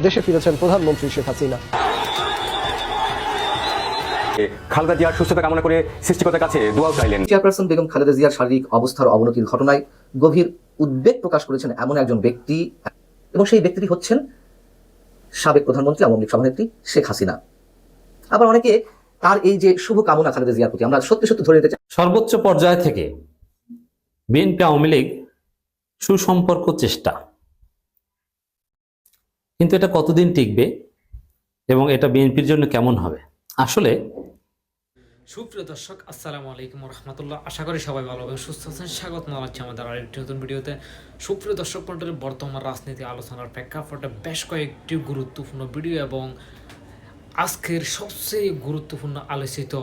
দেশে ফিরেছেন প্রধানমন্ত্রী শেখ হাসিনা। খালেদা জিয়ার সুস্থতা কামনা করে সৃষ্টিকর্তার কাছে দোয়া চাইলেন। চেয়ারপারসন বেগম খালেদা জিয়ার শারীরিক অবস্থার অবনতির ঘটনায় গভীর উদ্বেগ প্রকাশ করেছেন এমন একজন ব্যক্তি, এবং সেই ব্যক্তিটি হচ্ছেন সাবেক প্রধানমন্ত্রী আওয়ামী লীগ সভানেত্রী শেখ হাসিনা। আবার অনেকে তার এই যে শুভ কামনা খালেদা জিয়ার প্রতি আমরা সত্যি সত্যি ধরে নিতে চাই। সর্বোচ্চ পর্যায় থেকে বিএনপি আওয়ামী লীগ সুসম্পর্ক চেষ্টা, কিন্তু এটা কতদিন টিকবে এবং এটা বিএনপির জন্য কেমন হবে? আসলে সুপ্রিয় দর্শক, আসসালামু আলাইকুম রহমতুল্লাহ। আশা করি সবাই ভালো এবং সুস্থ আছেন। স্বাগত জানাচ্ছি আমাদের আরেকটি নতুন ভিডিওতে। সুপ্রিয় দর্শক মণ্ডলী, বর্তমান রাজনীতি আলোচনার প্রেক্ষাপটে বেশ কয়েকটি গুরুত্বপূর্ণ ভিডিও এবং আজকের সবচেয়ে গুরুত্বপূর্ণ আলোচিত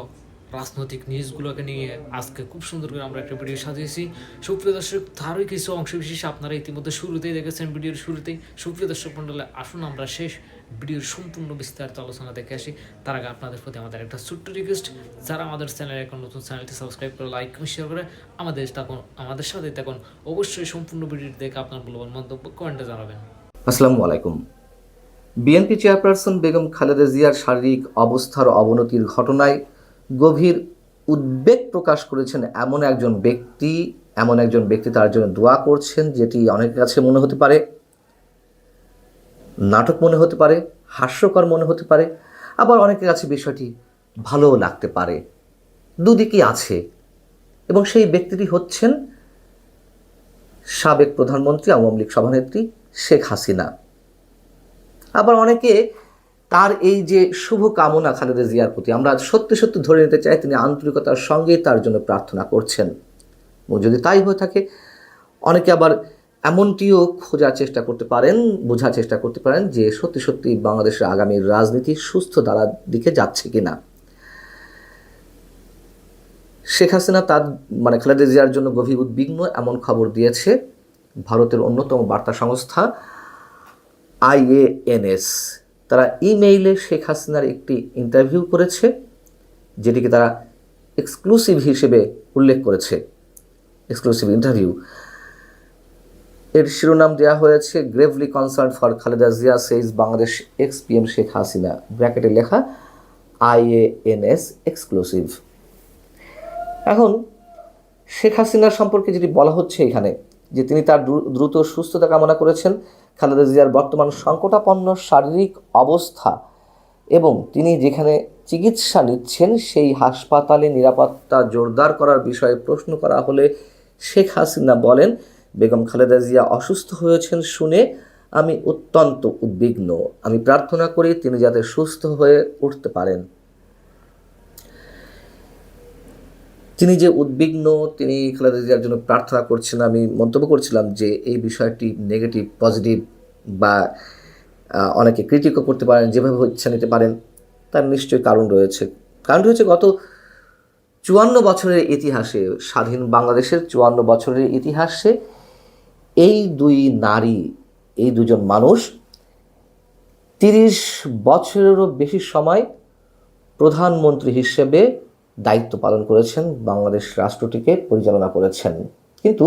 রাজনৈতিক নিউজগুলোকে নিয়ে আজকে খুব সুন্দর করে আমরা একটা ভিডিও সাজিয়েছি। সুপ্রিয় দর্শক, তারই কিছু অংশ বিশেষ আপনারা ইতিমধ্যে শুরুতেই দেখেছেন, ভিডিওর শুরুতেই। সুপ্রিয় দর্শক মণ্ডলী, আসুন আমরা শেষ ভিডিওর সম্পূর্ণ বিস্তারিত আলোচনা দেখে আসি। তার আগে আপনাদের প্রতি আমাদের একটা ছোট্ট রিকোয়েস্ট, যারা আমাদের চ্যানেলে এখন নতুন, চ্যানেলটি সাবস্ক্রাইব করে লাইক এবং শেয়ার করে আমাদের সাথে থাকুন। অবশ্যই সম্পূর্ণ ভিডিওটি দেখে আপনার মূল্যবান মন্তব্য কমেন্টে জানাবেন। আসসালামু আলাইকুম। বিএনপি চেয়ারপারসন বেগম খালেদা জিয়ার শারীরিক অবস্থার অবনতির ঘটনায় গভীর উদ্বেগ প্রকাশ করেছেন এমন একজন ব্যক্তি তার জন্য দোয়া করছেন, যেটি অনেকের কাছে মনে হতে পারে নাটক, মনে হতে পারে হাস্যকর, মনে হতে পারে আবার অনেকের কাছে বিষয়টি ভালোও লাগতে পারে। দুদিকই আছে, এবং সেই ব্যক্তিটি হচ্ছেন সাবেক প্রধানমন্ত্রী আওয়ামী লীগ সভানেত্রী শেখ হাসিনা। আবার অনেকে তার এই যে শুভ কামনা খালেদা জিয়ার প্রতি আমরা সত্যি সত্যি ধরে নিতে চাই তিনি আন্তরিকতার সঙ্গে তার জন্য প্রার্থনা করছেন। এবং যদি তাই হয়ে থাকে, অনেকে আবার এমনটিও বোঝার চেষ্টা করতে পারেন যে সত্যি সত্যি বাংলাদেশের আগামী রাজনীতি সুস্থ ধারার দিকে যাচ্ছে কিনা। শেখ হাসিনা তার খালেদা জিয়ার জন্য গভীর উদ্বিগ্ন এমন খবর দিয়েছে ভারতের অন্যতম বার্তা সংস্থা IANS। তারা ইমেইলে শেখ হাসিনার একটি ইন্টারভিউ করেছে, যেটিকে তারা এক্সক্লুসিভ হিসেবে উল্লেখ করেছে। এক্সক্লুসিভ ইন্টারভিউ এর শিরোনাম দেওয়া হয়েছে gravely concern for Khaleda Zia says Bangladesh ex PM Sheikh Hasina, ব্র্যাকেটে লেখা IANS এক্সক্লুসিভ। এখন শেখ হাসিনার সম্পর্কে যেটি বলা হচ্ছে এখানে, যে তিনি তার দ্রুত সুস্থতা কামনা করেছেন, খালেদা জিয়ার বর্তমান সংকটাপন্ন শারীরিক অবস্থা এবং তিনি যেখানে চিকিৎসা নিচ্ছেন সেই হাসপাতালে নিরাপত্তা জোরদার করার বিষয়ে প্রশ্ন করা হলে শেখ হাসিনা বলেন, বেগম খালেদা জিয়া অসুস্থ হয়েছেন শুনে আমি অত্যন্ত উদ্বিগ্ন। আমি প্রার্থনা করি তিনি যাতে সুস্থ হয়ে উঠতে পারেন। তিনি যে উদ্বিগ্ন, তিনি খালেদা জিয়ার জন্য প্রার্থনা করছেন, আমি মন্তব্য করছিলাম যে এই বিষয়টি নেগেটিভ পজিটিভ বা অনেকে ক্রিটিকও করতে পারেন, যেভাবে ইচ্ছা নিতে পারেন, তার নিশ্চয়ই কারণ রয়েছে। গত 54 বছরের ইতিহাসে, স্বাধীন বাংলাদেশের 54 বছরের ইতিহাসে এই দুজন মানুষ 30 বছরেরও বেশি সময় প্রধানমন্ত্রী হিসেবে দায়িত্ব পালন করেছেন, বাংলাদেশ রাষ্ট্রটিকে পরিচালনা করেছেন। কিন্তু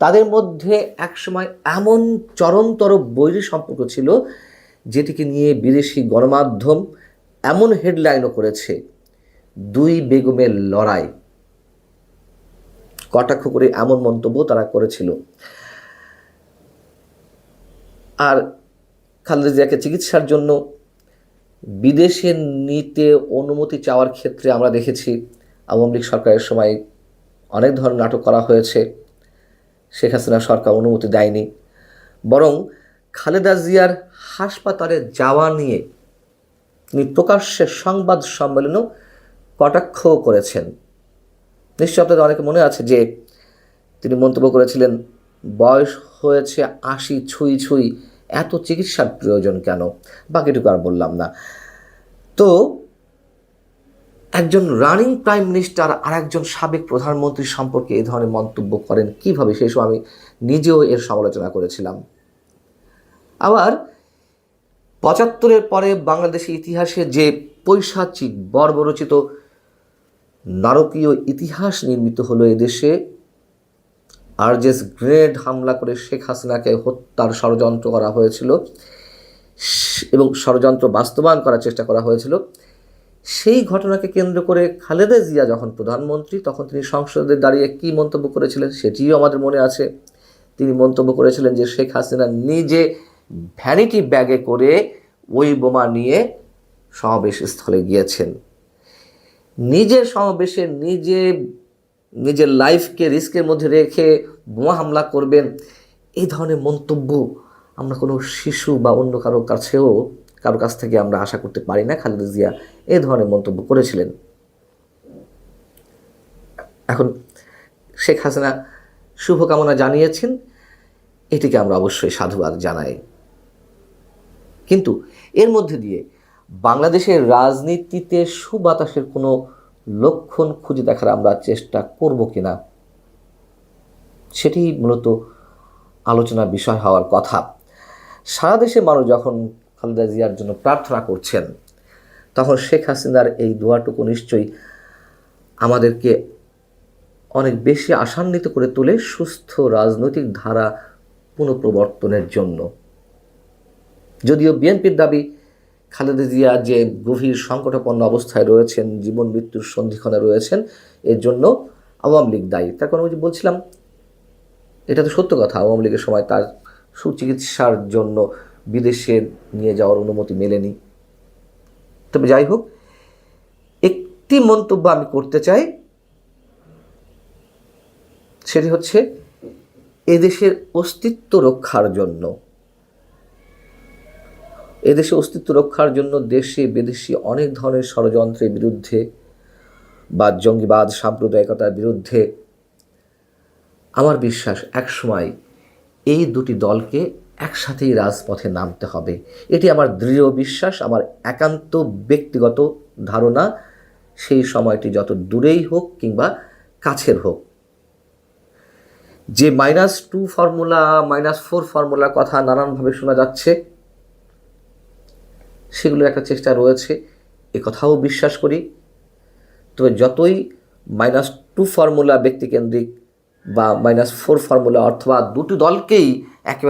তাদের মধ্যে একসময় এমন চরমতর বৈরী সম্পর্ক ছিল, যেটিকে নিয়ে বিদেশি গণমাধ্যম এমন হেডলাইনও করেছে, দুই বেগমের লড়াই, কটাক্ষ করে এমন মন্তব্য তারা করেছিল। আর খালেদা জিয়াকে চিকিৎসার জন্য বিদেশে নিতে অনুমতি চাওয়ার ক্ষেত্রে আমরা দেখেছি আওয়ামী লীগ সরকারের সময় অনেক ধরনের নাটক করা হয়েছে। শেখ হাসিনা সরকার অনুমতি দেয়নি, বরং খালেদা জিয়ার হাসপাতালে যাওয়া নিয়ে তিনি প্রকাশ্যে সংবাদ সম্মেলনেও কটাক্ষ করেছেন। নিশ্চয় আপনাদের অনেকে মনে আছে যে তিনি মন্তব্য করেছিলেন, বয়স হয়েছে 80 ছুঁই, এত চিকিৎসার প্রয়োজন কেন? বাকিটুকু আর বললাম না। তো একজন রানিং প্রাইম মিনিস্টার আর একজন সাবেক প্রধানমন্ত্রী সম্পর্কে এই ধরনের মন্তব্য করেন কিভাবে, সেই সময় আমি নিজেও এর সমালোচনা করেছিলাম। আবার 75-এর পরে বাংলাদেশের ইতিহাসে যে পৈশাচিক বর্বরচিত নারকীয় ইতিহাস নির্মিত হলো এদেশে, গ্রেনেড হামলা করে শেখ হাসিনাকে হত্যার ষড়যন্ত্র করা হয়েছিল, এবং ষড়যন্ত্র বাস্তবায়ন করার চেষ্টা করা হয়েছিল, সেই ঘটনাকে কেন্দ্র করে খালেদা জিয়া যখন প্রধানমন্ত্রী তখন তিনি সংসদে দাঁড়িয়ে কী মন্তব্য করেছিলেন সেটিও আমাদের মনে আছে। তিনি মন্তব্য করেছিলেন যে শেখ হাসিনা নিজে ভ্যানিটি ব্যাগে করে ওই বোমা নিয়ে সমাবেশ স্থলে গিয়েছেন, নিজের সমাবেশে নিজের লাইফকে রিস্কের মধ্যে রেখে বোমা হামলা করবেন, এই ধরনের মন্তব্য আমরা কোনো শিশু বা অন্য কারো কাছ থেকে আমরা আশা করতে পারি না। খালেদা জিয়া এই ধরনের মন্তব্য করেছিলেন। এখন শেখ হাসিনা শুভকামনা জানিয়েছেন, এটিকে আমরা অবশ্যই সাধুবাদ জানাই। কিন্তু এর মধ্যে দিয়ে বাংলাদেশের রাজনীতিতে সুবাতাসের কোনো লক্ষণ খুঁজে দেখার আমরা চেষ্টা করব কিনা, সেটি মূলত আলোচনার বিষয় হওয়ার কথা। সারা দেশের মানুষ যখন খালেদা জিয়ার জন্য প্রার্থনা করছেন, তখন শেখ হাসিনার এই দোয়াটুকু নিশ্চয়ই আমাদেরকে অনেক বেশি আশান্বিত করে তোলে সুস্থ রাজনৈতিক ধারা পুনঃপ্রবর্তনের জন্য। যদিও বিএনপির দাবি খালেদা জিয়া যে গভীর সংকটাপন্ন অবস্থায় রয়েছেন, জীবন মৃত্যুর সন্ধিক্ষণে রয়েছেন, এর জন্য আওয়ামী লীগ দায়ী। তার কারণ বলছিলাম, এটা তো সত্য কথা, আওয়ামী লীগের সময় তার সুচিকিৎসার জন্য বিদেশে নিয়ে যাওয়ার অনুমতি মেলেনি। তবে যাই হোক, একটি মন্তব্য আমি করতে চাই, সেটি হচ্ছে এদেশের অস্তিত্ব রক্ষার জন্য দেশে বিদেশি অনেক ধরনের ষড়যন্ত্রের বিরুদ্ধে বা জঙ্গিবাদ সাম্প্রদায়িকতার বিরুদ্ধে আমার বিশ্বাস একসময় এই দুটি দলকে একসাথেই রাজপথে নামতে হবে। এটি আমার দৃঢ় বিশ্বাস, আমার একান্ত ব্যক্তিগত ধারণা। সেই সময়টি যত দূরেই হোক কিংবা কাছের হোক। যে -2 ফর্মুলা, -4 ফর্মুলার কথা নানানভাবে শোনা যাচ্ছে, সেগুলো একটা চেষ্টা রয়েছে, এ কথাও বিশ্বাস করি। তবে যতই -2 ফর্মুলা ব্যক্তিকেন্দ্রিক বা -4 ফর্মুলা অথবা দুটি দলকেই একেবারে